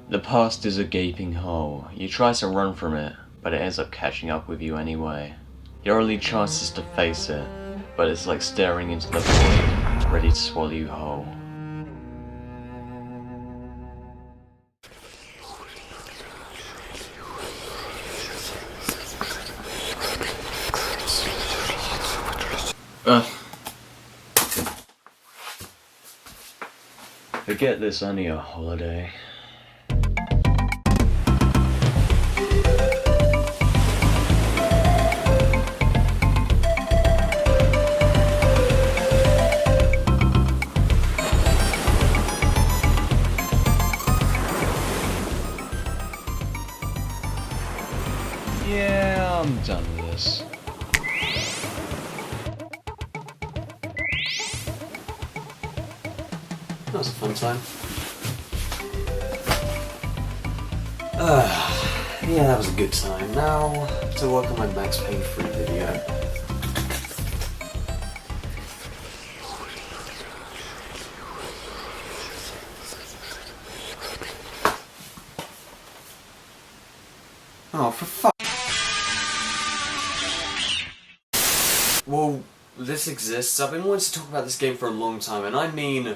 The past is a gaping hole. You try to run from it, but it ends up catching up with you anyway. Your only chance is to face it, but it's like staring into the void, ready to swallow you whole. Forget this only a holiday. Yeah, I'm done with this. That was a fun time. Yeah, that was a good time. Now, to work on my Max Payne 3 video. Oh, for fuck. Well, this exists. I've been wanting to talk about this game for a long time, and I mean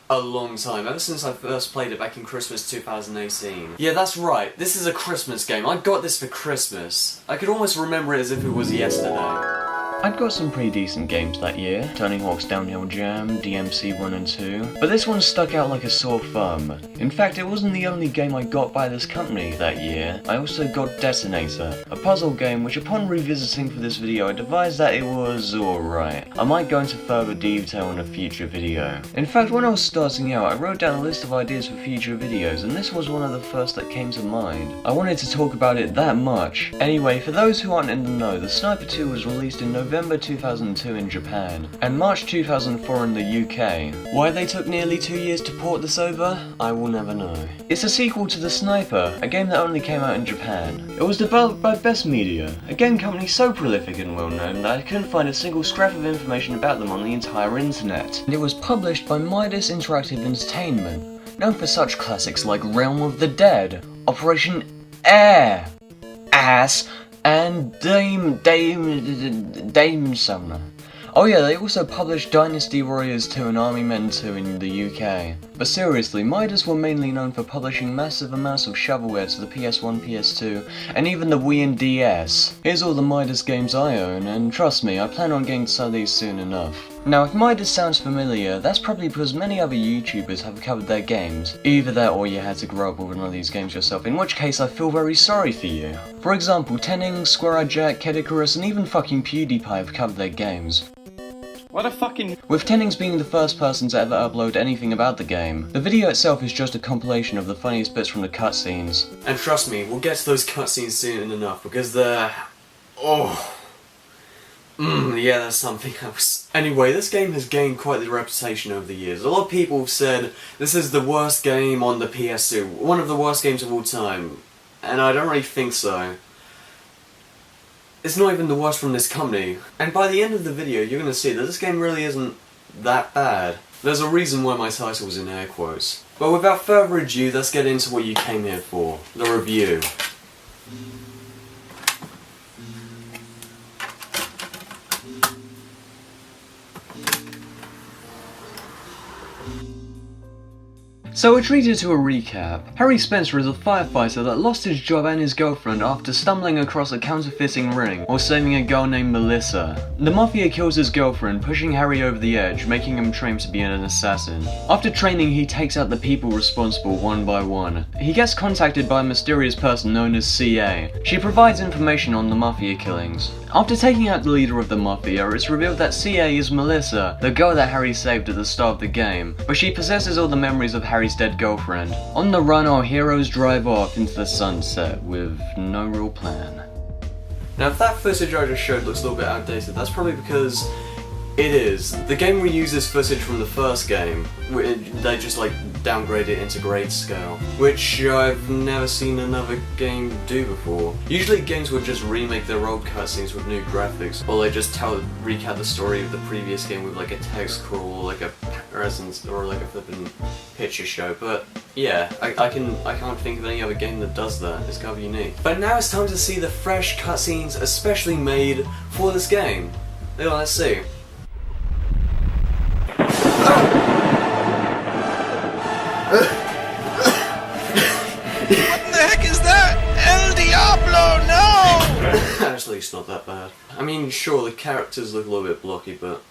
a long time, ever since I first played it back in Christmas 2018. Yeah, that's right, this is a Christmas game. I got this for Christmas. I could almost remember it as if it was yesterday. I'd got some pretty decent games that year, Tony Hawk's Downhill Jam, DMC 1 and 2, but this one stuck out like a sore thumb. In fact, it wasn't the only game I got by this company that year. I also got Detonator, a puzzle game which upon revisiting for this video I devised that it was alright. I might go into further detail in a future video. In fact, when I was starting out, I wrote down a list of ideas for future videos, and this was one of the first that came to mind. I wanted to talk about it that much. Anyway, for those who aren't in the know, the Sniper 2 was released in November 2002 in Japan, and March 2004 in the UK. Why they took nearly 2 years to port this over, I will never know. It's a sequel to The Sniper, a game that only came out in Japan. It was developed by Best Media, a game company so prolific and well known that I couldn't find a single scrap of information about them on the entire internet. And it was published by Midas Interactive Entertainment, known for such classics like Realm of the Dead, Operation Air, Ass, and Dame Summoner. Oh yeah, they also published Dynasty Warriors 2 and Army Men 2 in the UK. But seriously, Midas were mainly known for publishing massive amounts of shovelware to the PS1, PS2, and even the Wii and DS. Here's all the Midas games I own, and trust me, I plan on getting some of these soon enough. Now, if Midas sounds familiar, that's probably because many other YouTubers have covered their games. Either that or you had to grow up with one of these games yourself, in which case I feel very sorry for you. For example, Tennings, Square Jack, Kid Icarus, and even fucking PewDiePie have covered their games. What a fucking... With Tennings being the first person to ever upload anything about the game, the video itself is just a compilation of the funniest bits from the cutscenes. And trust me, we'll get to those cutscenes soon enough, because they're... yeah, that's something else. Anyway, this game has gained quite the reputation over the years. A lot of people have said this is the worst game on the PS2, one of the worst games of all time, and I don't really think so. It's not even the worst from this company, and by the end of the video you're going to see that this game really isn't that bad. There's a reason why my title was in air quotes. But without further ado, let's get into what you came here for, the review. So a treated to a recap. Harry Spencer is a firefighter that lost his job and his girlfriend after stumbling across a counterfeiting ring while saving a girl named Melissa. The Mafia kills his girlfriend, pushing Harry over the edge, making him train to be an assassin. After training, he takes out the people responsible one by one. He gets contacted by a mysterious person known as CA. She provides information on the Mafia killings. After taking out the leader of the Mafia, it's revealed that CA is Melissa, the girl that Harry saved at the start of the game, but she possesses all the memories of Harry's dead girlfriend. On the run, our heroes drive off into the sunset with no real plan. Now if that footage I just showed looks a little bit outdated, that's probably because it is. The game reuses footage from the first game. They just like downgrade it into grayscale, which I've never seen another game do before. Usually games would just remake their old cutscenes with new graphics, or they just recap the story of the previous game with like a text crawl, or like a presence, or like a flippin' picture show, but Yeah, I can't think of any other game that does that. It's kind of unique. But now it's time to see the fresh cutscenes especially made for this game. Yeah, let's see. What the heck is that? El Diablo, no! Actually, it's not that bad. I mean, sure, the characters look a little bit blocky, but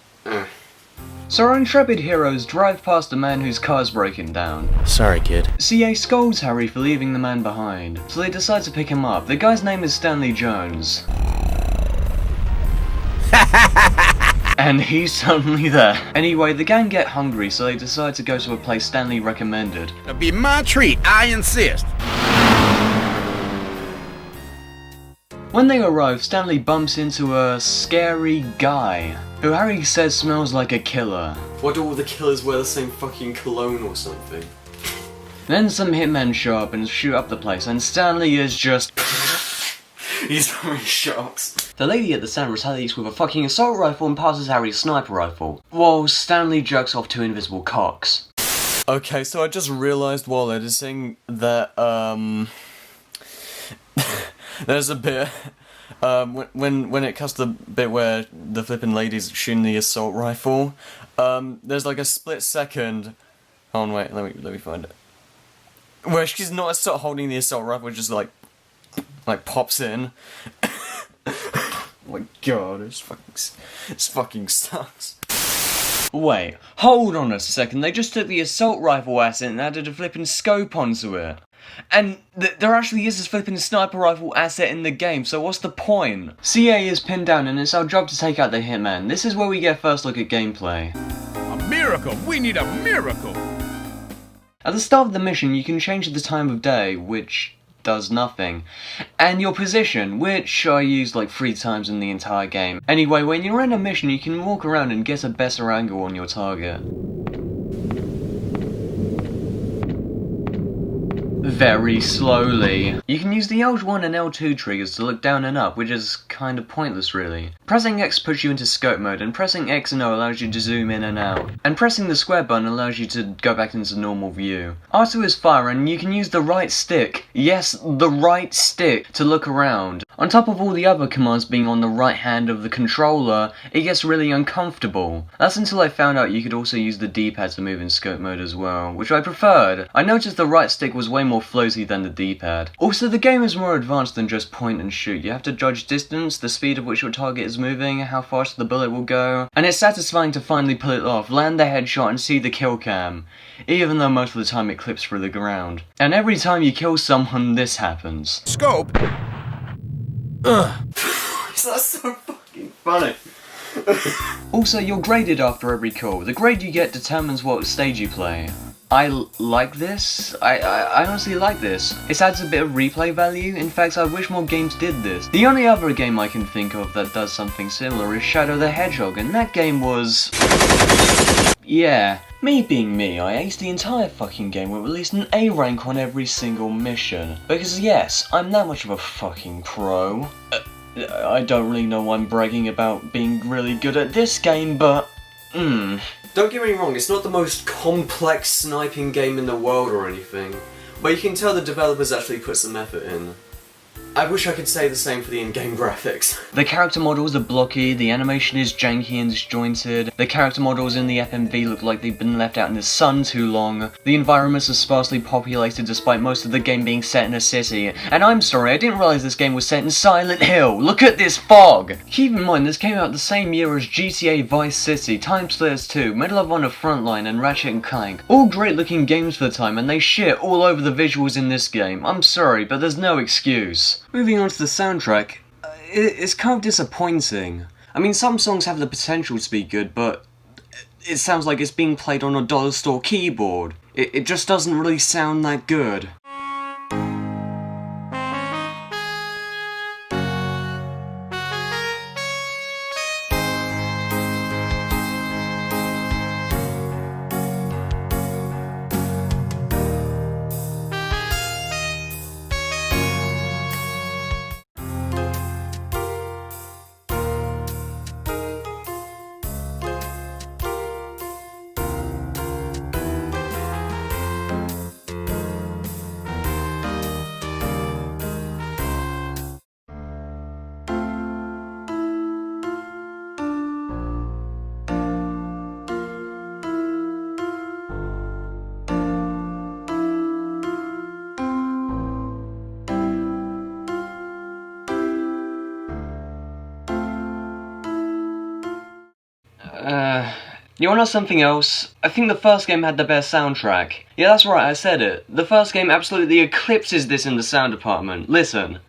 So our intrepid heroes drive past a man whose car's breaking down. Sorry, kid. CA scolds Harry for leaving the man behind, so they decide to pick him up. The guy's name is Stanley Jones. And he's suddenly there. Anyway, the gang get hungry, so they decide to go to a place Stanley recommended. It'll be my treat, I insist. When they arrive, Stanley bumps into a scary guy, who Harry says smells like a killer. why do all the killers wear the same fucking cologne or something? Then some hitmen show up and shoot up the place, and Stanley is just... He's throwing shots. The lady at the stand retaliates with a fucking assault rifle and passes Harry's sniper rifle, while Stanley jerks off two invisible cocks. Okay, so I just realised while editing that, there's a bit, when it comes to the bit where the flippin' lady's shooting the assault rifle, there's like a split second, oh wait, let me find it, where she's not holding the assault rifle, just like pops in. Oh my god, it's fucking sucks. Wait, hold on a second, they just took the assault rifle asset and added a flippin' scope onto it. And there actually is this flippin' sniper rifle asset in the game, so what's the point? CA is pinned down and it's our job to take out the hitman. This is where we get first look at gameplay. A miracle! We need a miracle! At the start of the mission, you can change the time of day, which does nothing, and your position, which I used like 3 times in the entire game. Anyway, when you're in a mission, you can walk around and get a better angle on your target. Very slowly. You can use the L1 and L2 triggers to look down and up, which is kind of pointless really. Pressing X puts you into scope mode, and pressing X and O allows you to zoom in and out. And pressing the square button allows you to go back into normal view. R2 is fire, and you can use the right stick, yes, the right stick, to look around. On top of all the other commands being on the right hand of the controller, it gets really uncomfortable. That's until I found out you could also use the D-pad to move in scope mode as well, which I preferred. I noticed the right stick was way more floaty than the D-pad. Also, the game is more advanced than just point and shoot. You have to judge distance, the speed at which your target is moving, how fast the bullet will go, and it's satisfying to finally pull it off, land the headshot and see the kill cam, even though most of the time it clips through the ground. And every time you kill someone, this happens. Scope! Ugh. That's so fucking funny. Also, you're graded after every kill. The grade you get determines what stage you play. I like this. I honestly like this. It adds a bit of replay value. In fact, I wish more games did this. The only other game I can think of that does something similar is Shadow the Hedgehog, and that game was... yeah. Me being me, I aced the entire fucking game with at least an A rank on every single mission. Because yes, I'm that much of a fucking pro. I don't really know why I'm bragging about being really good at this game, but... Don't get me wrong, it's not the most complex sniping game in the world or anything, but you can tell the developers actually put some effort in. I wish I could say the same for the in-game graphics. The character models are blocky, the animation is janky and disjointed, the character models in the FMV look like they've been left out in the sun too long, the environments are sparsely populated despite most of the game being set in a city, and I'm sorry, I didn't realise this game was set in Silent Hill. Look at this fog! Keep in mind, this came out the same year as GTA Vice City, Time Slayers 2, Medal of Honor Frontline, and Ratchet & Clank. All great looking games for the time, and they shit all over the visuals in this game. I'm sorry, but there's no excuse. Moving on to the soundtrack, it's kind of disappointing. I mean, some songs have the potential to be good, but it sounds like it's being played on a dollar store keyboard. It just doesn't really sound that good. You wanna know something else? I think the first game had the best soundtrack. Yeah, that's right, I said it. The first game absolutely eclipses this in the sound department. Listen.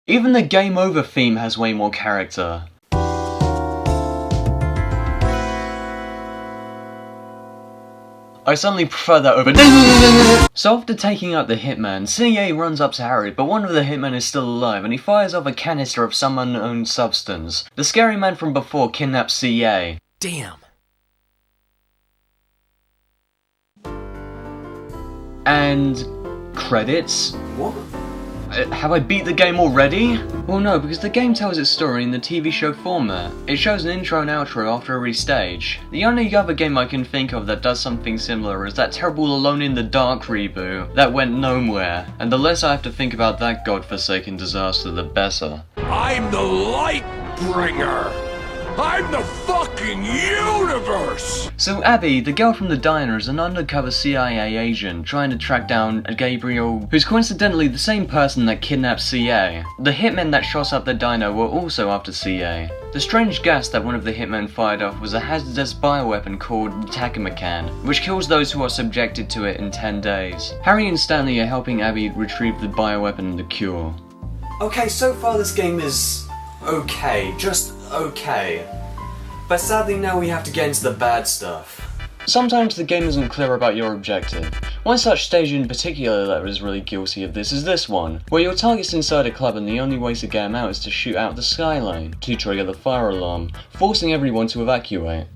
Even the Game Over theme has way more character. I suddenly prefer that over. So after taking out the hitman, CA runs up to Harry, but one of the hitmen is still alive and he fires off a canister of some unknown substance. The scary man from before kidnaps CA. Damn. And credits? What? Have I beat the game already? Well no, because the game tells its story in the TV show format. It shows an intro and outro after every stage. The only other game I can think of that does something similar is that terrible Alone in the Dark reboot that went nowhere, and the less I have to think about that godforsaken disaster, the better. I'm the light bringer. I'm the fucking universe! So Abby, the girl from the diner, is an undercover CIA agent trying to track down Gabriel, who's coincidentally the same person that kidnapped CA. The hitmen that shot up the diner were also after CA. The strange gas that one of the hitmen fired off was a hazardous bioweapon called Takimakan, which kills those who are subjected to it in 10 days. Harry and Stanley are helping Abby retrieve the bioweapon and the cure. Okay, so far this game is okay, just okay. But sadly now we have to get into the bad stuff. Sometimes the game isn't clear about your objective. One such stage in particular that was really guilty of this is this one, where your target's inside a club and the only way to get him out is to shoot out the skyline, to trigger the fire alarm, forcing everyone to evacuate.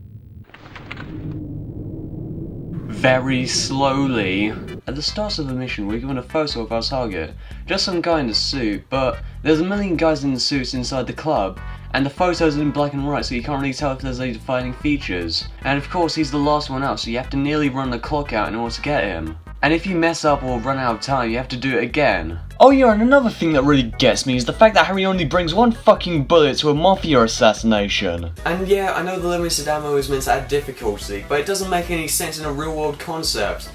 Very slowly. At the start of the mission, we're given a photo of our target. Just some guy in a suit, but there's a million guys in the suits inside the club, and the photo's in black and white, so you can't really tell if there's any defining features. And of course, he's the last one out, so you have to nearly run the clock out in order to get him. And if you mess up or run out of time, you have to do it again. Oh yeah, and another thing that really gets me is the fact that Harry only brings one fucking bullet to a mafia assassination. And yeah, I know the limited ammo is meant to add difficulty, but it doesn't make any sense in a real world concept.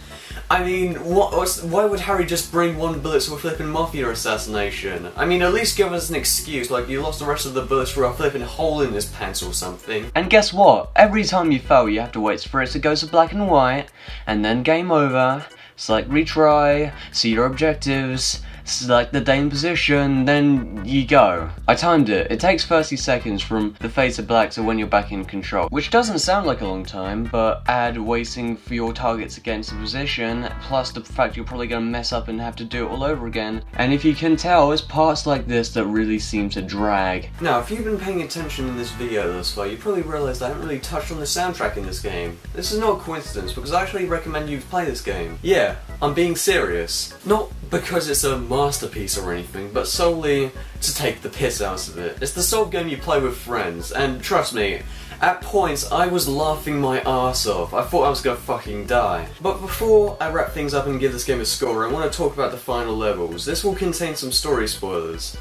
I mean, why would Harry just bring one bullet to a flippin' mafia assassination? I mean, at least give us an excuse, like you lost the rest of the bullets through a flippin' hole in his pants or something. And guess what? Every time you fail, you have to wait for it to go to black and white, and then game over, select retry, see your objectives, select the date and position, then you go. I timed it. It takes 30 seconds from the fade to black to when you're back in control, which doesn't sound like a long time, but add waiting for your target to get into position, plus the fact you're probably going to mess up and have to do it all over again. And if you can tell, it's parts like this that really seem to drag. Now, if you've been paying attention in this video thus far, you probably realised I haven't really touched on the soundtrack in this game. This is not a coincidence, because I actually recommend you play this game. Yeah, I'm being serious. Not because it's a masterpiece or anything, but solely to take the piss out of it. It's the sort of game you play with friends, and trust me, at points I was laughing my arse off. I thought I was gonna fucking die. But before I wrap things up and give this game a score, I want to talk about the final levels. This will contain some story spoilers.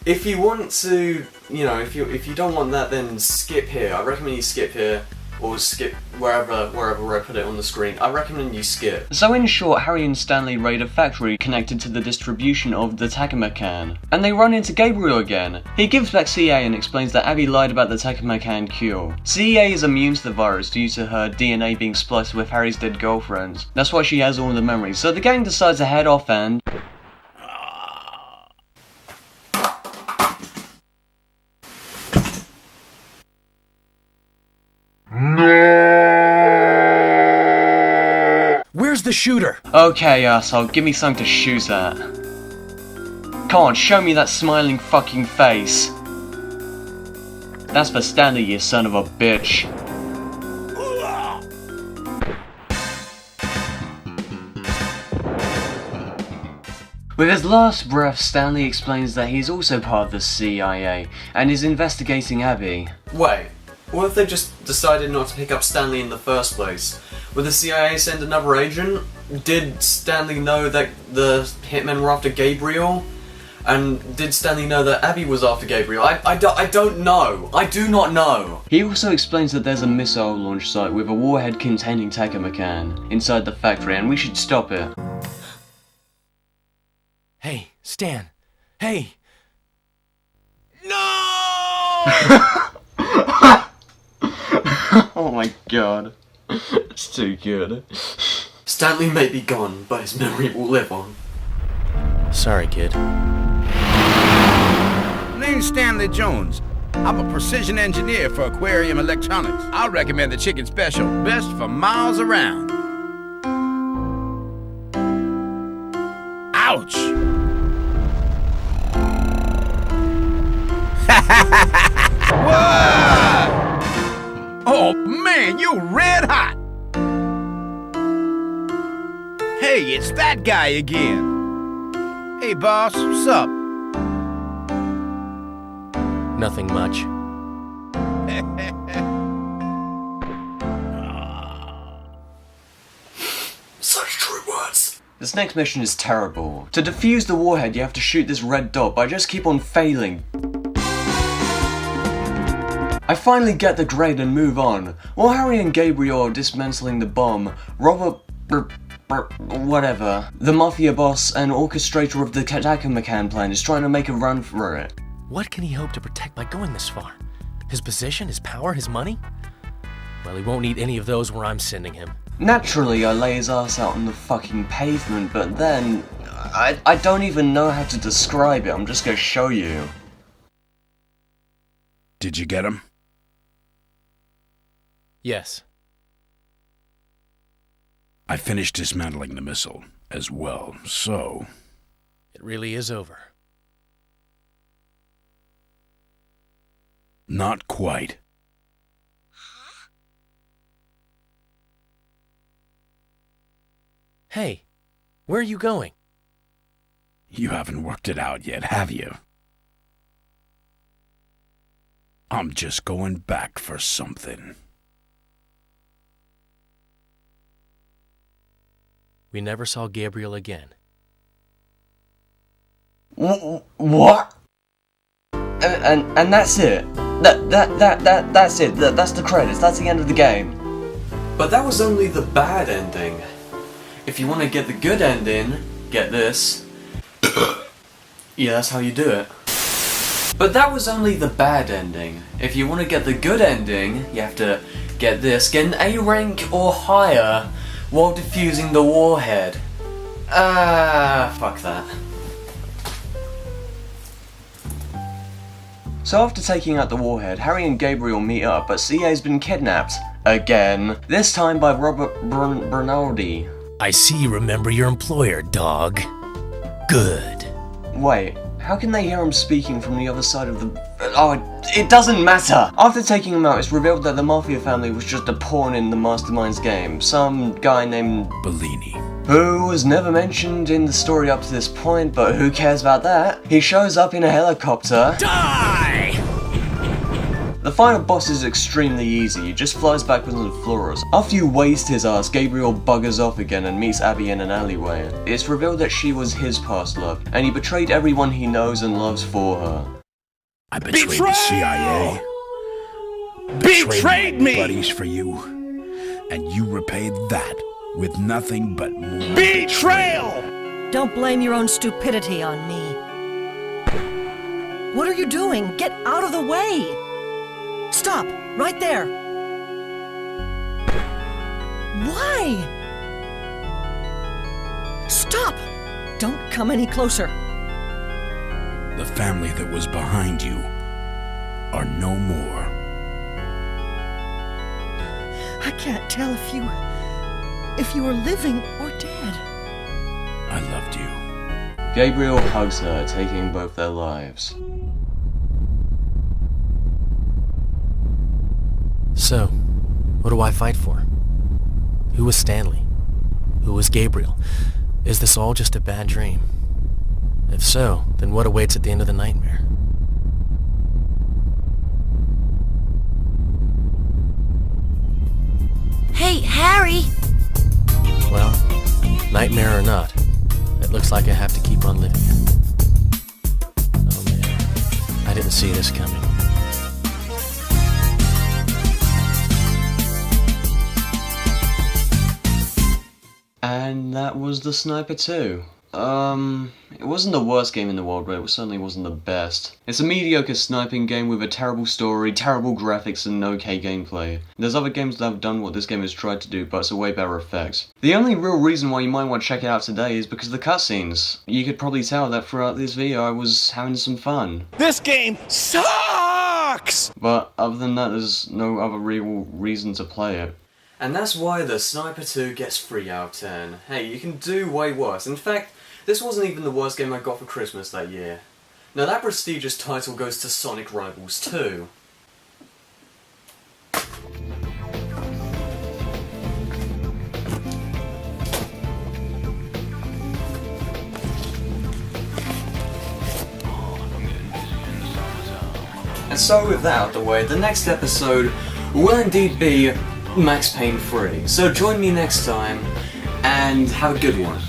If you want to, you know, if you don't want that, then skip here. I recommend you skip here. Or skip wherever I put it on the screen. I recommend you skip. So in short, Harry and Stanley raid a factory connected to the distribution of the Takimakan, and they run into Gabriel again. He gives back CA and explains that Abby lied about the Takimakan cure. CA is immune to the virus due to her DNA being spliced with Harry's dead girlfriend. That's why she has all the memories. So the gang decides to head off, and... the shooter? Okay, asshole, give me something to shoot at. Come on, show me that smiling fucking face. That's for Stanley, you son of a bitch. With his last breath, Stanley explains that he's also part of the CIA and is investigating Abby. Wait, what if they just decided not to pick up Stanley in the first place? Would the CIA send another agent? Did Stanley know that the hitmen were after Gabriel? And did Stanley know that Abby was after Gabriel? I don't know. I do not know. He also explains that there's a missile launch site with a warhead containing Takamaccan inside the factory and we should stop it. Hey, Stan. Hey. No! Oh my god. It's too good. Stanley may be gone, but his memory will live on. Sorry, kid. Name's Stanley Jones. I'm a precision engineer for aquarium electronics. I recommend the chicken special, best for miles around. Ouch! Whoa! Oh man, you're red hot! Hey, it's that guy again. Hey boss, what's up? Nothing much. Such true words. This next mission is terrible. To defuse the warhead, you have to shoot this red dot, but I just keep on failing. I finally get the grade and move on. While Harry and Gabriel are dismantling the bomb, Robert... whatever. The mafia boss and orchestrator of the Takamaccan plan is trying to make a run for it. What can he hope to protect by going this far? His position, his power, his money? Well, he won't need any of those where I'm sending him. Naturally, I lay his ass out on the fucking pavement, but then... I don't even know how to describe it, I'm just gonna show you. Did you get him? Yes. I finished dismantling the missile as well, so... It really is over. Not quite. Hey, where are you going? You haven't worked it out yet, have you? I'm just going back for something. We never saw Gabriel again. What? And that's it. That's it. That's the credits. That's the end of the game. But that was only the bad ending. If you want to get the good ending, get this. Yeah, that's how you do it. But that was only the bad ending. If you want to get the good ending, you have to get this. Get an A rank or higher while defusing the warhead. Fuck that. So after taking out the warhead, Harry and Gabriel meet up, but CA's been kidnapped. Again. This time by Robert Bernardi. I see you remember your employer, dog. Good. Wait, how can they hear him speaking from the other side of the... Oh, it doesn't matter! After taking him out, it's revealed that the Mafia family was just a pawn in the Mastermind's game. Some guy named... Bellini. Who was never mentioned in the story up to this point, but who cares about that? He shows up in a helicopter. Die! The final boss is extremely easy, he just flies backwards and forwards. After you waste his ass, Gabriel buggers off again and meets Abby in an alleyway. It's revealed that she was his past love, and he betrayed everyone he knows and loves for her. I betrayed the CIA. Betrayed my me! buddies for you. And you repaid that with nothing but more Betrayal! Don't blame your own stupidity on me. What are you doing? Get out of the way! Stop! Right there! Why? Stop! Don't come any closer. The family that was behind you are no more. I can't tell if you if you were living or dead. I loved you. Gabriel hugs her, taking both their lives. So, what do I fight for? Who was Stanley? Who was Gabriel? Is this all just a bad dream? If so, then what awaits at the end of the nightmare? Hey, Harry! Well, nightmare or not, it looks like I have to keep on living it. Oh man, I didn't see this coming. And that was The Sniper 2. It wasn't the worst game in the world, but it certainly wasn't the best. It's a mediocre sniping game with a terrible story, terrible graphics, and okay gameplay. There's other games that have done what this game has tried to do, but it's a way better effect. The only real reason why you might want to check it out today is because of the cutscenes. You could probably tell that throughout this video I was having some fun. This game sucks! But other than that, there's no other real reason to play it. And that's why The Sniper 2 gets 3 out of 10. Hey, you can do way worse. In fact, this wasn't even the worst game I got for Christmas that year. Now that prestigious title goes to Sonic Rivals 2. And so with that out of the way, the next episode will indeed be Max Payne 3. So join me next time, and have a good one.